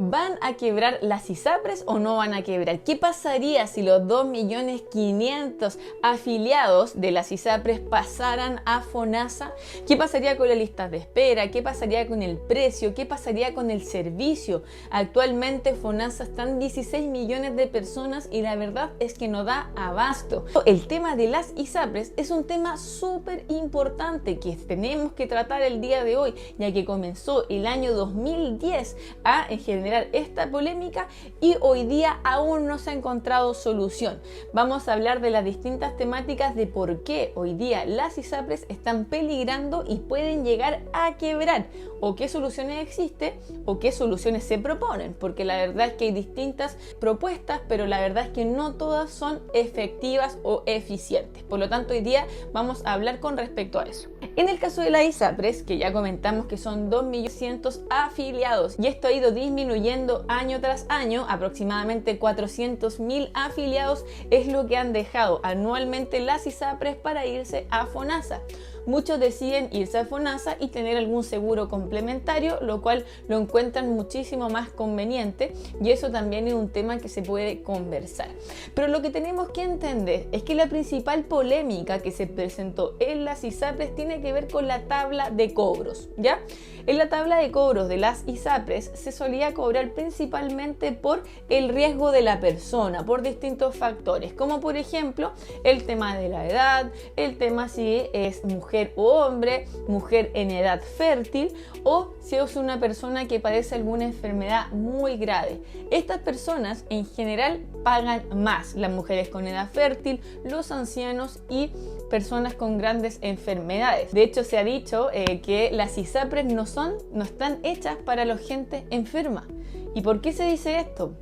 ¿Van a quebrar las ISAPRES o no van a quebrar? ¿Qué pasaría si los 2.500.000 afiliados de las ISAPRES pasaran a FONASA? ¿Qué pasaría con las listas de espera? ¿Qué pasaría con el precio? ¿Qué pasaría con el servicio? Actualmente FONASA están 16 millones de personas y la verdad es que no da abasto. El tema de las ISAPRES es un tema súper importante que tenemos que tratar el día de hoy, ya que comenzó el año 2010 a generar esta polémica y hoy día aún no se ha encontrado solución. Vamos a hablar de las distintas temáticas de por qué hoy día las ISAPRES están peligrando y pueden llegar a quebrar, o qué soluciones existen o qué soluciones se proponen, porque la verdad es que hay distintas propuestas, pero la verdad es que no todas son efectivas o eficientes. Por lo tanto, hoy día vamos a hablar con respecto a eso. En el caso de la ISAPRES, que ya comentamos que son 2.100.000 afiliados y esto ha ido disminuyendo año tras año, aproximadamente 400.000 afiliados es lo que han dejado anualmente las ISAPRES para irse a FONASA. Muchos deciden irse a FONASA y tener algún seguro complementario, lo cual lo encuentran muchísimo más conveniente, y eso también es un tema que se puede conversar. Pero lo que tenemos que entender es que la principal polémica que se presentó en las ISAPRES tiene que ver con la tabla de cobros, ¿ya? En la tabla de cobros de las ISAPRES se solía cobrar principalmente por el riesgo de la persona, por distintos factores, como por ejemplo el tema de la edad, el tema si es mujer o hombre, mujer en edad fértil, o si es una persona que padece alguna enfermedad muy grave. Estas personas en general pagan más, las mujeres con edad fértil, los ancianos y personas con grandes enfermedades. De hecho, se ha dicho que las ISAPRES no están hechas para la gente enferma. ¿Y por qué se dice esto?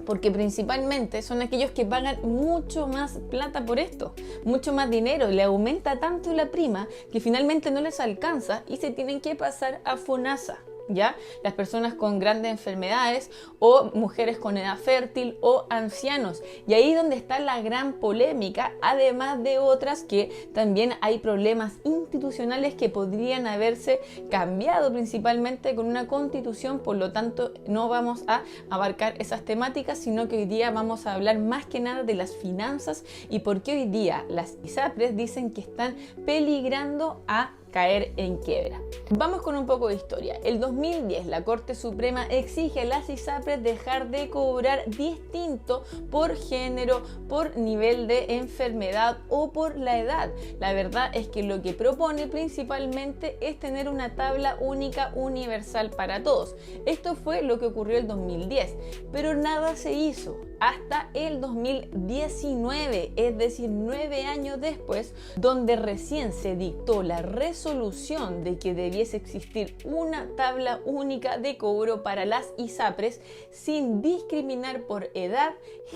Porque principalmente son aquellos que pagan mucho más plata por esto, mucho más dinero, le aumenta tanto la prima que finalmente no les alcanza y se tienen que pasar a FONASA. ¿Ya? Las personas con grandes enfermedades o mujeres con edad fértil o ancianos, y ahí donde está la gran polémica, además de otras que también hay problemas institucionales que podrían haberse cambiado principalmente con una constitución. Por lo tanto no vamos a abarcar esas temáticas, sino que hoy día vamos a hablar más que nada de las finanzas y por qué hoy día las ISAPRES dicen que están peligrando a caer en quiebra. Vamos con un poco de historia. El 2010 la Corte Suprema exige a las ISAPRES dejar de cobrar distinto por género, por nivel de enfermedad o por la edad. La verdad es que lo que propone principalmente es tener una tabla única universal para todos. Esto fue lo que ocurrió el 2010, pero nada se hizo hasta el 2019, es decir, 9 años después, donde recién se dictó la resolución de que debiese existir una tabla única de cobro para las ISAPRES sin discriminar por edad,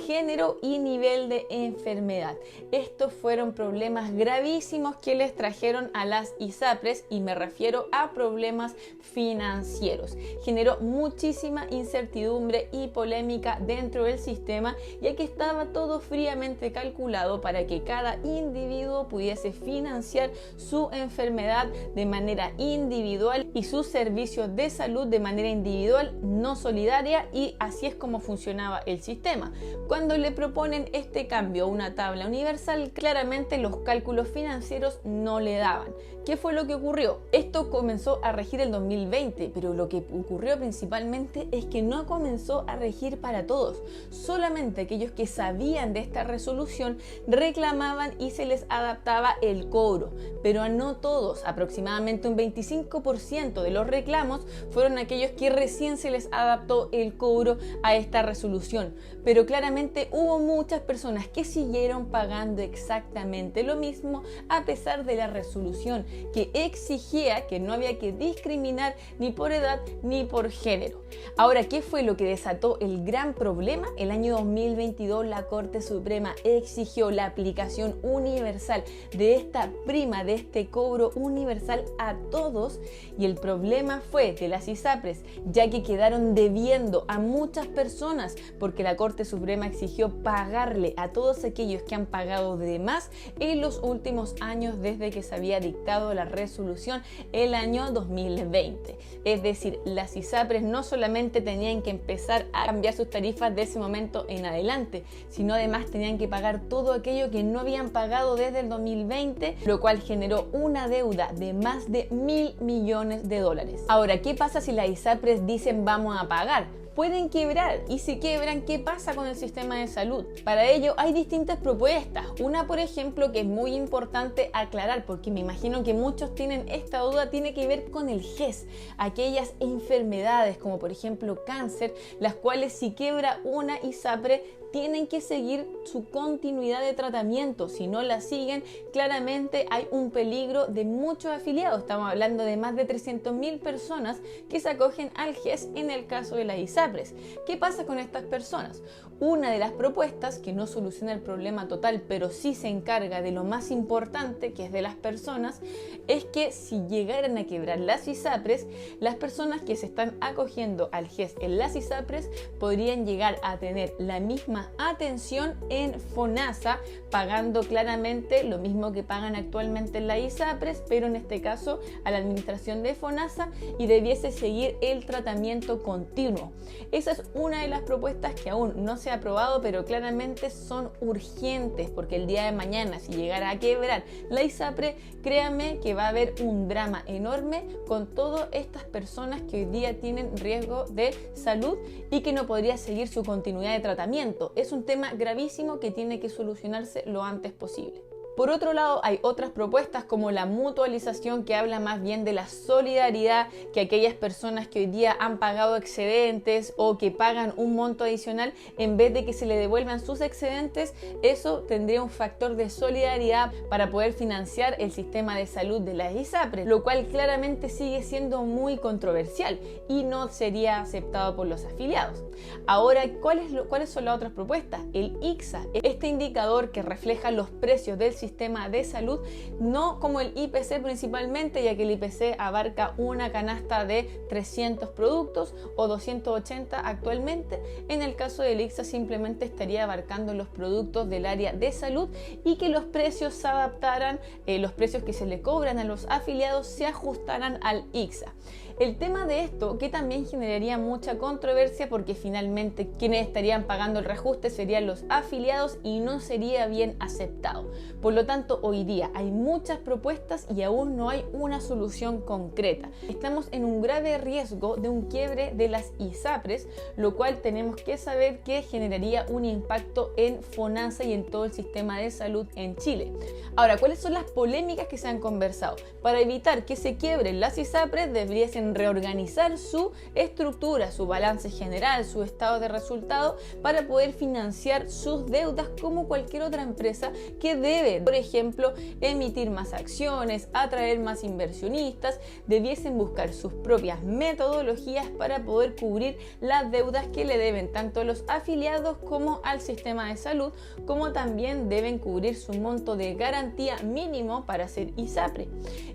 género y nivel de enfermedad. Estos fueron problemas gravísimos que les trajeron a las ISAPRES, y me refiero a problemas financieros. Generó muchísima incertidumbre y polémica dentro del sistema, ya que estaba todo fríamente calculado para que cada individuo pudiese financiar su enfermedad de manera individual y sus servicios de salud de manera individual, no solidaria, y así es como funcionaba el sistema. Cuando le proponen este cambio a una tabla universal, claramente los cálculos financieros no le daban. ¿Qué fue lo que ocurrió? Esto comenzó a regir el 2020, pero lo que ocurrió principalmente es que no comenzó a regir para todos. Solamente aquellos que sabían de esta resolución reclamaban y se les adaptaba el cobro, pero a no todos. Aproximadamente un 25% de los reclamos fueron aquellos que recién se les adaptó el cobro a esta resolución, pero claramente hubo muchas personas que siguieron pagando exactamente lo mismo a pesar de la resolución que exigía que no había que discriminar ni por edad ni por género. Ahora, ¿qué fue lo que desató el gran problema? El año 2022 la Corte Suprema exigió la aplicación universal de esta prima, de este cobro universal a todos, y el problema fue de las ISAPRES, ya que quedaron debiendo a muchas personas porque la Corte Suprema exigió pagarle a todos aquellos que han pagado de más en los últimos años desde que se había dictado anunciado la resolución el año 2020. Es decir, las ISAPRES no solamente tenían que empezar a cambiar sus tarifas de ese momento en adelante, sino además tenían que pagar todo aquello que no habían pagado desde el 2020, lo cual generó una deuda de más de $1.000 millones. Ahora, ¿qué pasa si las ISAPRES dicen vamos a pagar? Pueden quebrar, y si quiebran, ¿qué pasa con el sistema de salud? Para ello hay distintas propuestas. Una, por ejemplo, que es muy importante aclarar, porque me imagino que muchos tienen esta duda, tiene que ver con el GES, aquellas enfermedades como por ejemplo cáncer, las cuales si quiebra una ISAPRE tienen que seguir su continuidad de tratamiento. Si no la siguen, claramente hay un peligro de muchos afiliados. Estamos hablando de más de 300.000 personas que se acogen al GES en el caso de las ISAPRES. ¿Qué pasa con estas personas? Una de las propuestas, que no soluciona el problema total, pero sí se encarga de lo más importante, que es de las personas, es que si llegaran a quebrar las ISAPRES, las personas que se están acogiendo al GES en las ISAPRES podrían llegar a tener la misma atención en FONASA, pagando claramente lo mismo que pagan actualmente en la ISAPRES, pero en este caso a la administración de FONASA, y debiese seguir el tratamiento continuo. Esa es una de las propuestas que aún no se ha aprobado, pero claramente son urgentes, porque el día de mañana, si llegara a quebrar la ISAPRE, créanme que va a haber un drama enorme con todas estas personas que hoy día tienen riesgo de salud y que no podría seguir su continuidad de tratamiento. Es un tema gravísimo que tiene que solucionarse lo antes posible. Por otro lado, hay otras propuestas como la mutualización, que habla más bien de la solidaridad, que aquellas personas que hoy día han pagado excedentes o que pagan un monto adicional, en vez de que se le devuelvan sus excedentes, eso tendría un factor de solidaridad para poder financiar el sistema de salud de las ISAPRES, lo cual claramente sigue siendo muy controversial y no sería aceptado por los afiliados. Ahora, ¿cuáles son las otras propuestas? El ICSA, este indicador que refleja los precios del sistema de salud, no como el IPC principalmente, ya que el IPC abarca una canasta de 300 productos o 280 actualmente. En el caso del ICSA simplemente estaría abarcando los productos del área de salud y que los precios se adaptaran, los precios que se le cobran a los afiliados se ajustaran al ICSA. El tema de esto, que también generaría mucha controversia, porque finalmente quienes estarían pagando el reajuste serían los afiliados y no sería bien aceptado. Por lo tanto, hoy día hay muchas propuestas y aún no hay una solución concreta. Estamos en un grave riesgo de un quiebre de las ISAPRES, lo cual tenemos que saber que generaría un impacto en FONASA y en todo el sistema de salud en Chile. Ahora, ¿cuáles son las polémicas que se han conversado? Para evitar que se quiebren las ISAPRES, deberían reorganizar su estructura, su balance general, su estado de resultado, para poder financiar sus deudas como cualquier otra empresa que debe, por ejemplo, emitir más acciones, atraer más inversionistas. Debiesen buscar sus propias metodologías para poder cubrir las deudas que le deben tanto a los afiliados como al sistema de salud, como también deben cubrir su monto de garantía mínimo para ser ISAPRE.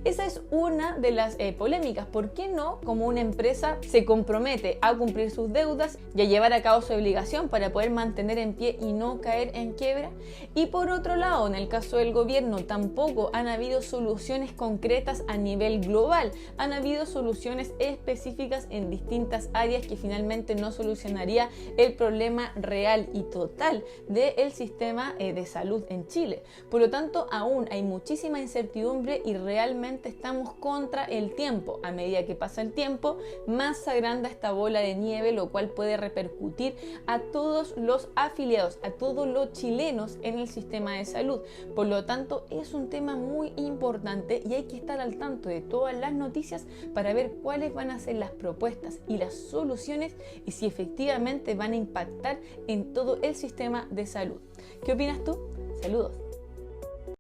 Esa es una de las polémicas. ¿Por qué no, como una empresa se compromete a cumplir sus deudas y a llevar a cabo su obligación para poder mantener en pie y no caer en quiebra? Y por otro lado, en el caso del gobierno, tampoco han habido soluciones concretas a nivel global. Han habido soluciones específicas en distintas áreas que finalmente no solucionaría el problema real y total del sistema de salud en Chile. Por lo tanto, aún hay muchísima incertidumbre y realmente estamos contra el tiempo. A medida que pasa el tiempo, más se agranda esta bola de nieve, lo cual puede repercutir a todos los afiliados, a todos los chilenos en el sistema de salud. Por lo tanto, es un tema muy importante y hay que estar al tanto de todas las noticias para ver cuáles van a ser las propuestas y las soluciones y si efectivamente van a impactar en todo el sistema de salud. ¿Qué opinas tú? Saludos.